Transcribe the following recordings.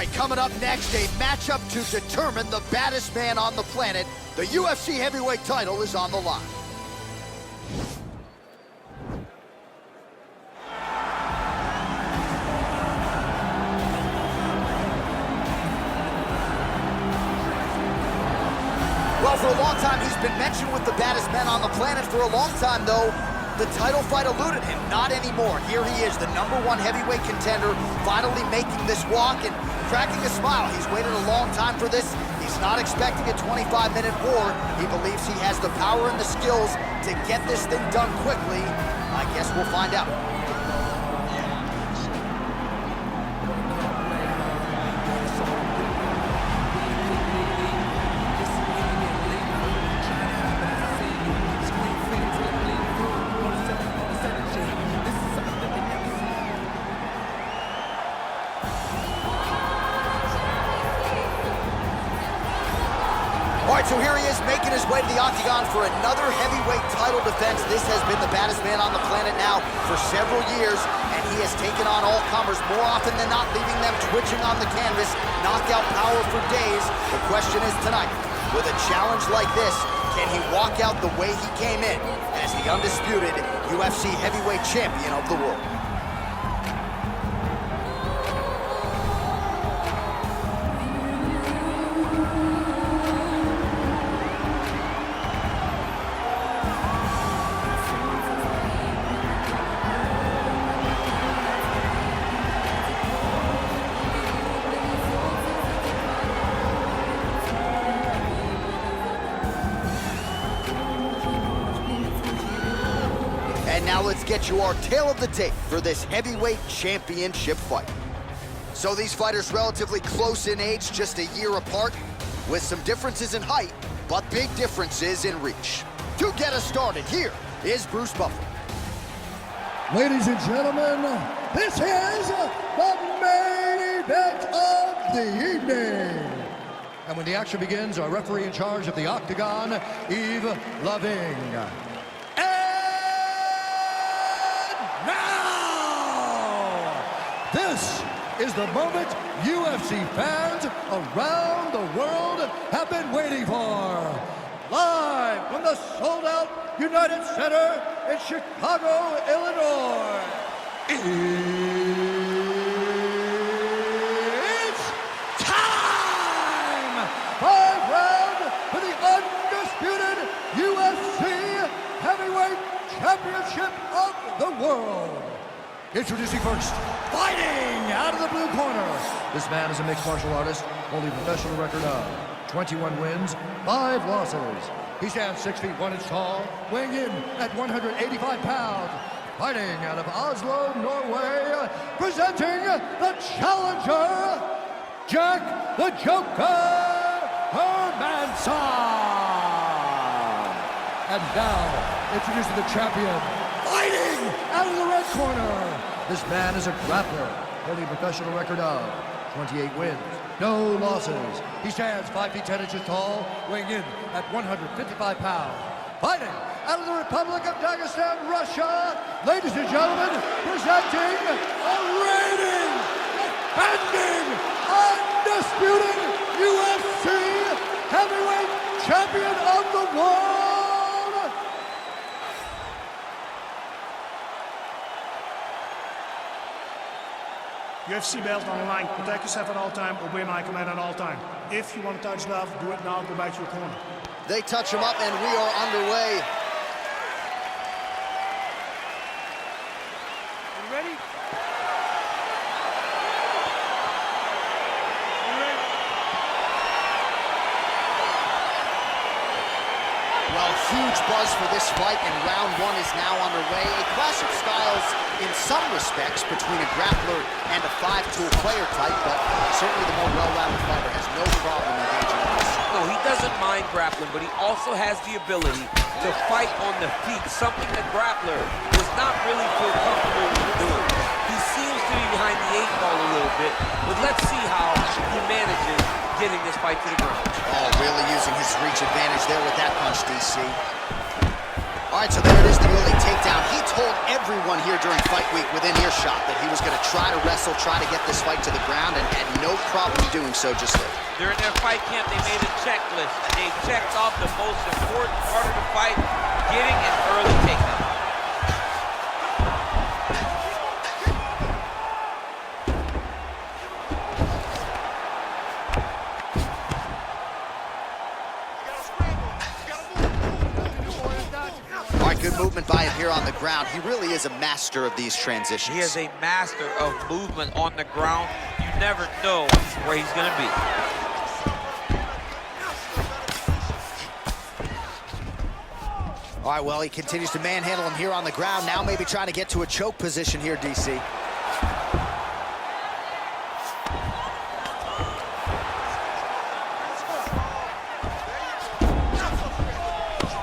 right, coming up next, a matchup to determine the baddest man on the planet. The UFC heavyweight title is on the line. Well, for a long time, he's been mentioned with the baddest men on the planet. For a long time, though, the title fight eluded him. Not anymore. Here he is, the #1 heavyweight contender, finally making this walk and cracking a smile. He's waited a long time for this. He's not expecting a 25-minute war. He believes he has the power and the skills to get this thing done quickly. I guess we'll find out. All right, so here he is making his way to the octagon for another heavyweight title defense. This has been the baddest man on the planet now for several years, and he has taken on all comers more often than not, leaving them twitching on the canvas, knockout power for days. The question is tonight, with a challenge like this, can he walk out the way he came in as the undisputed UFC heavyweight champion of the world? And now let's get you our tale of the tape for this heavyweight championship fight. So these fighters relatively close in age, just a year apart, with some differences in height, but big differences in reach. To get us started, here is Bruce Buffer. Ladies and gentlemen, this is the main event of the evening. And when the action begins, our referee in charge of the octagon, Yves Loving. This is the moment UFC fans around the world have been waiting for. Live from the sold-out United Center in Chicago, Illinois. It's time! 5 rounds for the undisputed UFC Heavyweight Championship of the world. Introducing first, fighting out of the blue corner. This man is a mixed martial artist, holding a professional record of 21 wins, 5 losses. He stands 6 feet 1 inch tall, weighing in at 185 pounds. Fighting out of Oslo, Norway, presenting the challenger, Jack the Joker Hermansson. And now, introducing the champion, fighting out of the red corner. This man is a grappler, holding a professional record of 28 wins, no losses. He stands 5 feet 10 inches tall, weighing in at 155 pounds. Fighting out of the Republic of Dagestan, Russia, ladies and gentlemen, presenting a reigning, defending, undisputed UFC heavyweight champion of the world. UFC belt on the line. Protect yourself at all time. Obey my command at all time. If you want to touch love, do it now. Go back to your corner. They touch him up, and we are underway. You ready? Well, huge buzz for this fight, and round 1 is now underway. A clash of styles in some respects between a grappler and a 5-tool player type, but certainly the more well-rounded fighter has no problem engaging in this. No, he doesn't mind grappling, but he also has the ability to fight on the feet, something the grappler does not really feel comfortable with doing. He seems to be behind the 8 ball a little bit, but let's see how he manages getting this fight to the ground. Oh, really using his reach advantage there with that punch, DC. All All right, so there it is, the early takedown. He told everyone here during fight week within earshot that he was going to try to wrestle, try to get this fight to the ground, and had no problem doing so just there. During their fight camp, they made a checklist, and they checked off the most important part of the fight, getting an early takedown. Good movement by him here on the ground. He really is a master of these transitions. He is a master of movement on the ground. You never know where he's going to be. All right, well, he continues to manhandle him here on the ground. Now maybe trying to get to a choke position here, DC.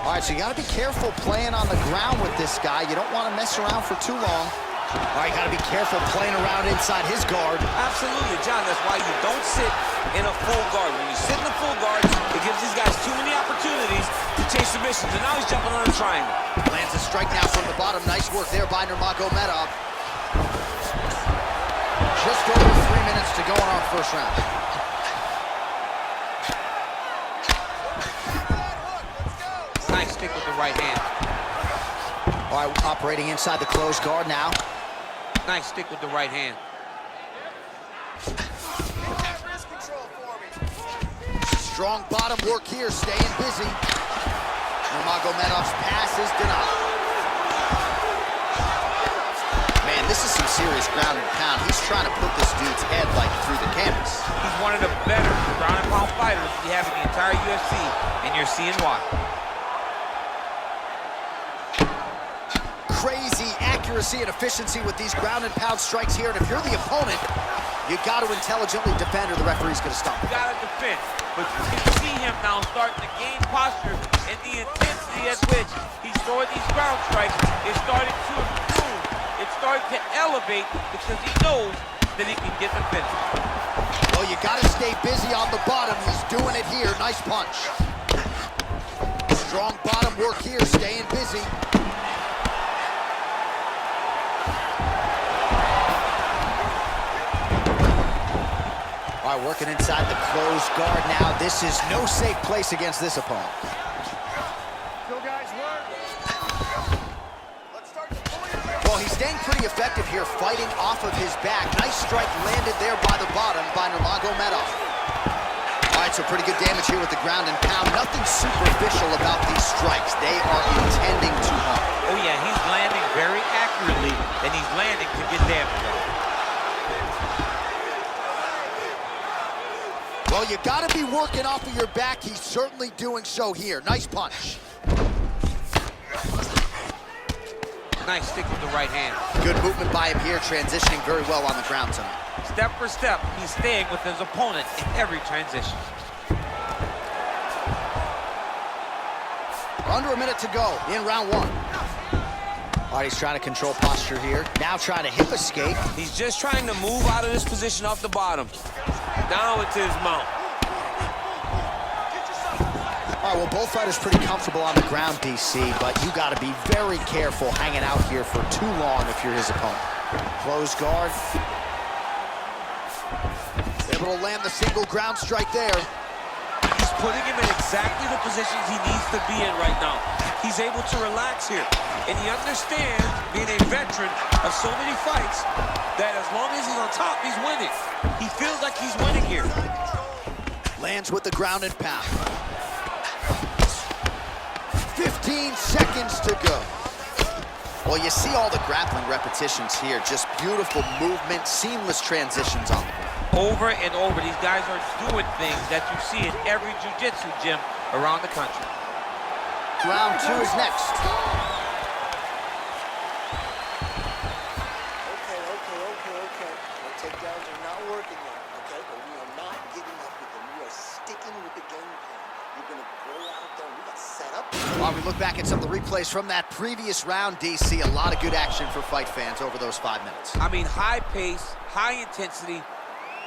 All right, so you got to be careful playing on the ground with this guy. You don't want to mess around for too long. All right, got to be careful playing around inside his guard. Absolutely, John. That's why you don't sit in a full guard. When you sit in a full guard, it gives these guys too many opportunities to chase submissions. And now he's jumping on a triangle. Lands a strike now from the bottom. Nice work there by Nurmagomedov. Just over 3 minutes to go in our first round. Nice stick with the right hand. All right, operating inside the closed guard now. Nice stick with the right hand. Strong bottom work here, staying busy. Nurmagomedov's pass is denied. Man, this is some serious ground and pound. He's trying to put this dude's head like through the canvas. He's one of the better ground and pound fighters we have in the entire UFC, and you're seeing why. Crazy accuracy and efficiency with these ground and pound strikes here. And if you're the opponent, you got to intelligently defend or the referee's going to stop. You got to defend. But you can see him now starting to gain posture, and the intensity at which he's throwing these ground strikes is starting to improve. It's starting to elevate because he knows that he can get the finish. Well, you got to stay busy on the bottom. He's doing it here. Nice punch. Strong bottom work here, staying busy. All right, working inside the closed guard now. This is no safe place against this opponent. Well, he's staying pretty effective here, fighting off of his back. Nice strike landed there by the bottom by Nurmagomedov. All right, so pretty good damage here with the ground and pound. Nothing superficial about these strikes. They are intending to harm. Oh, yeah, he's landing very accurately, and he's landing to get damage on. Well, you got to be working off of your back. He's certainly doing so here. Nice punch. Nice stick with the right hand. Good movement by him here, transitioning very well on the ground tonight. Step for step, he's staying with his opponent in every transition. Under a minute to go in round one. All right, he's trying to control posture here. Now trying to hip escape. He's just trying to move out of this position off the bottom. Now it's his mount. All right, well, both fighters pretty comfortable on the ground, DC, but you got to be very careful hanging out here for too long if you're his opponent. Closed guard. Able to land the single ground strike there. He's putting him in exactly the positions he needs to be in right now. He's able to relax here, and he understands, being a veteran of so many fights, that as long as he's on top, he's winning. He feels like he's winning here. Lands with the ground and pound. 15 seconds to go. Well, you see all the grappling repetitions here. Just beautiful movement, seamless transitions on the ground. Over and over, these guys are doing things that you see in every jiu-jitsu gym around the country. Round two is next. Okay. The takedowns are not working yet, okay? But we are not giving up with them. We are sticking with the game plan. We're going to go out there. We got set up. While we look back at some of the replays from that previous round, DC, a lot of good action for fight fans over those 5 minutes. I mean, high pace, high intensity,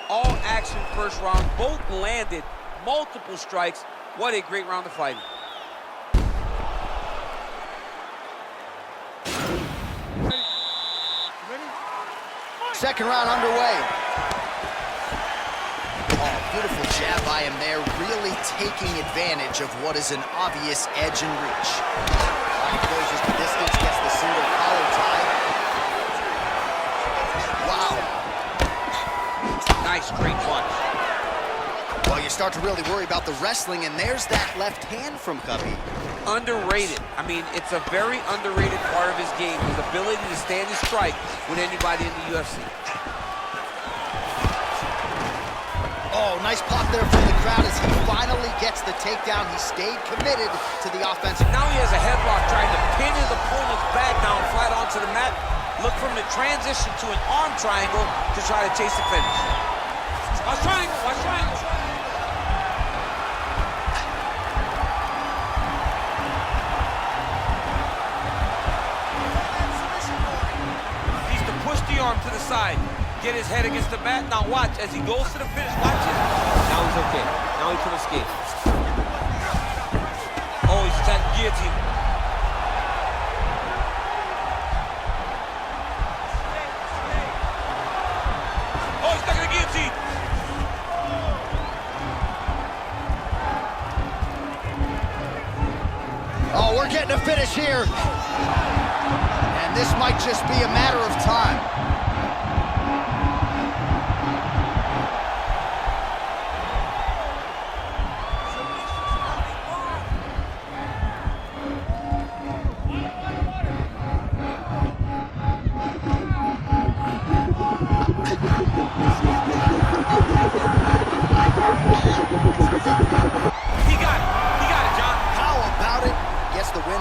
all action first round. Both landed multiple strikes. What a great round of fighting. second round underway. Oh, beautiful jab by him there, really taking advantage of what is an obvious edge and reach. He closes the distance, gets the single collar tie. Wow. Nice straight punch. Well, you start to really worry about the wrestling, and there's that left hand from Khabib. Underrated. I mean, it's a very underrated part of his game, his ability to stand and strike with anybody in the UFC. Oh, nice pop there from the crowd as he finally gets the takedown. He stayed committed to the offensive. Now he has a headlock trying to pin his opponent's back down flat onto the mat. Look from the transition to an arm triangle to try to chase the finish. Watch triangle, watch triangle. Needs to push the arm to the side. Get his head against the mat. Now watch, as he goes to the finish, watch it. Now he's okay. Now he can escape. Oh, he's attacking guillotine. Oh, he's stuck in the guillotine. Oh, we're getting a finish here. And this might just be a matter of time.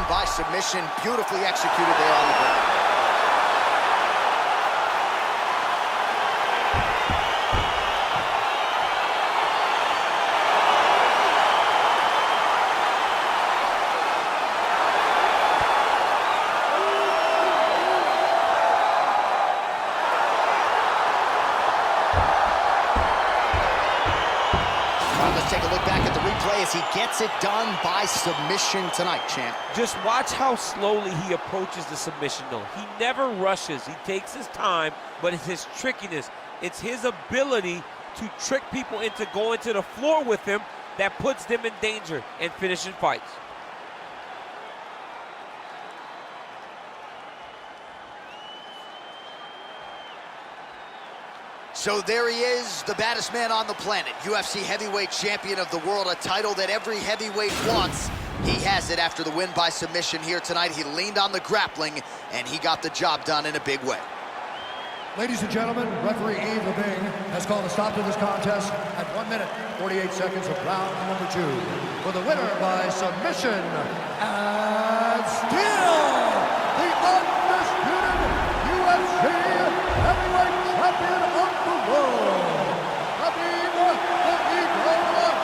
By submission, beautifully executed there on the ground. Let's take a look back at the replay as he gets it done by submission tonight, champ. Just watch how slowly he approaches the submission, though. He never rushes. He takes his time, but it's his trickiness. It's his ability to trick people into going to the floor with him that puts them in danger and finishing fights. So there he is, the baddest man on the planet, UFC heavyweight champion of the world, a title that every heavyweight wants. He has it after the win by submission here tonight. He leaned on the grappling, and he got the job done in a big way. Ladies and gentlemen, referee Yves Levine has called a stop to this contest at 1 minute, 48 seconds of round number 2. For the winner by submission, and still the undisputed UFC heavyweight champion of the world, Khabib Nurmagomedov.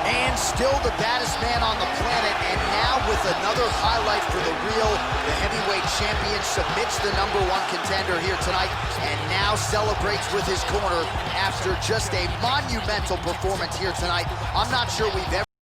And still the baddest man on the planet, and now with another highlight for the real, the heavyweight champion submits the #1 contender here tonight, and now celebrates with his corner after just a monumental performance here tonight. I'm not sure we've ever